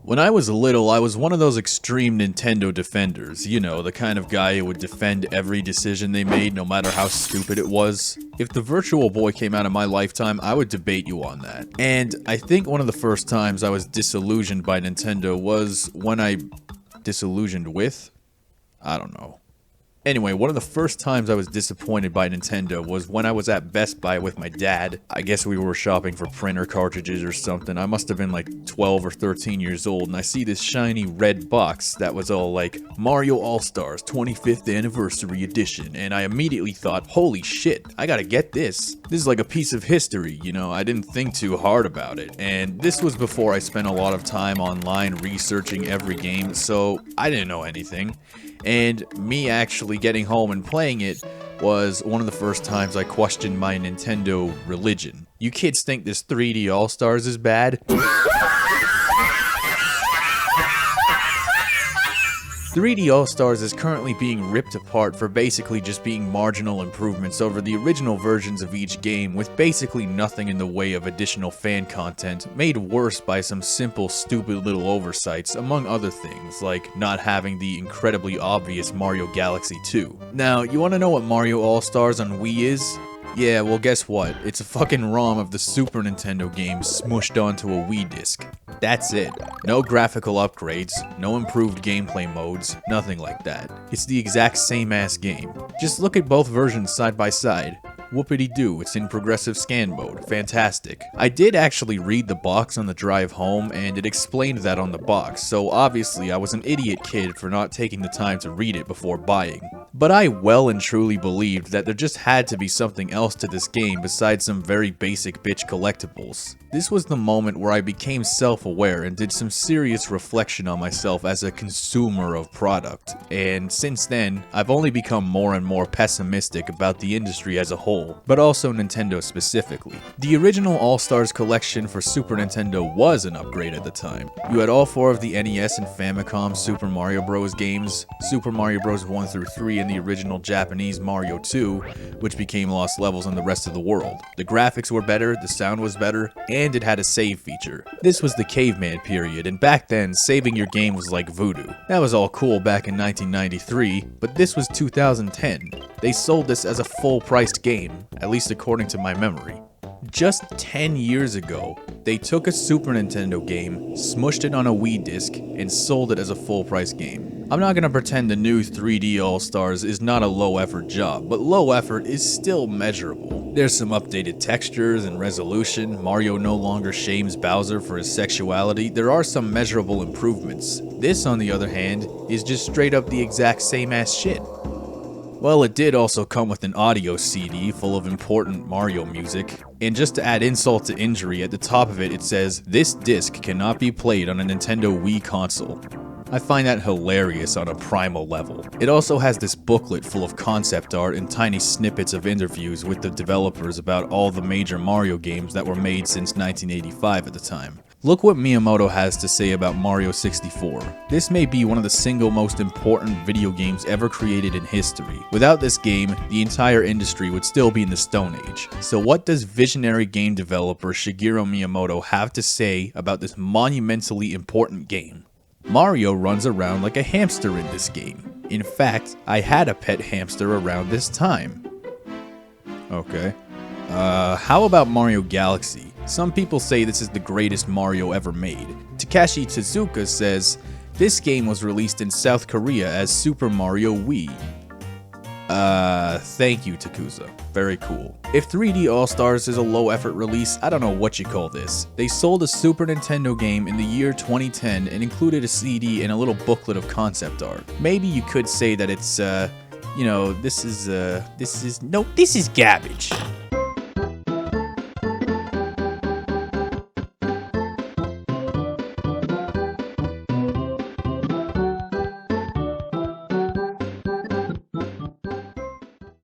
When I was little, I was one of those extreme Nintendo defenders. You know, the kind of guy who would defend every decision they made, no matter how stupid it was. If the Virtual Boy came out in my lifetime, I would debate you on that. And I think one of the first times I was disillusioned by Nintendo was when I... disillusioned with? I don't know. Anyway, one of the first times I was disappointed by Nintendo was when I was at Best Buy with my dad. I guess we were shopping for printer cartridges or something. I must have been like 12 or 13 years old, and I see this shiny red box that was all like, Mario All-Stars 25th Anniversary Edition, and I immediately thought, holy shit, I gotta get this. This is like a piece of history, you know, I didn't think too hard about it. And this was before I spent a lot of time online researching every game, so I didn't know anything. And me actually getting home and playing it was one of the first times I questioned my Nintendo religion. You kids think this 3D All-Stars is bad? 3D All-Stars is currently being ripped apart for basically just being marginal improvements over the original versions of each game, with basically nothing in the way of additional fan content, made worse by some simple stupid little oversights, among other things, like not having the incredibly obvious Mario Galaxy 2. Now, you wanna know what Mario All-Stars on Wii is? Yeah, well guess what? It's a fucking ROM of the Super Nintendo game smushed onto a Wii disc. That's it. No graphical upgrades, no improved gameplay modes, nothing like that. It's the exact same ass game. Just look at both versions side by side. Whoopity-doo, it's in progressive scan mode. Fantastic. I did actually read the box on the drive home, and it explained that on the box, so obviously I was an idiot kid for not taking the time to read it before buying. But I well and truly believed that there just had to be something else to this game besides some very basic bitch collectibles. This was the moment where I became self-aware and did some serious reflection on myself as a consumer of product, and since then, I've only become more and more pessimistic about the industry as a whole, but also Nintendo specifically. The original All-Stars collection for Super Nintendo was an upgrade at the time. You had all 4 of the NES and Famicom Super Mario Bros. Games, Super Mario Bros. 1 through 3 and the original Japanese Mario 2, which became Lost Levels in the rest of the world. The graphics were better, the sound was better, and it had a save feature. This was the caveman period, and back then, saving your game was like voodoo. That was all cool back in 1993, but this was 2010. They sold this as a full-priced game, at least according to my memory. Just 10 years ago, they took a Super Nintendo game, smushed it on a Wii disc, and sold it as a full-price game. I'm not gonna pretend the new 3D All-Stars is not a low-effort job, but low effort is still measurable. There's some updated textures and resolution, Mario no longer shames Bowser for his sexuality, there are some measurable improvements. This, on the other hand, is just straight up the exact same ass shit. Well, it did also come with an audio CD full of important Mario music, and just to add insult to injury, at the top of it, it says, "This disc cannot be played on a Nintendo Wii console." I find that hilarious on a primal level. It also has this booklet full of concept art and tiny snippets of interviews with the developers about all the major Mario games that were made since 1985 at the time. Look what Miyamoto has to say about Mario 64. This may be one of the single most important video games ever created in history. Without this game, the entire industry would still be in the Stone Age. So what does visionary game developer Shigeru Miyamoto have to say about this monumentally important game? Mario runs around like a hamster in this game. In fact, I had a pet hamster around this time. Okay. How about Mario Galaxy? Some people say this is the greatest Mario ever made. Takashi Tezuka says, this game was released in South Korea as Super Mario Wii. Thank you, Takuza. Very cool. If 3D All-Stars is a low-effort release, I don't know what you call this. They sold a Super Nintendo game in the year 2010 and included a CD and a little booklet of concept art. Maybe you could say that it's, you know, this is garbage.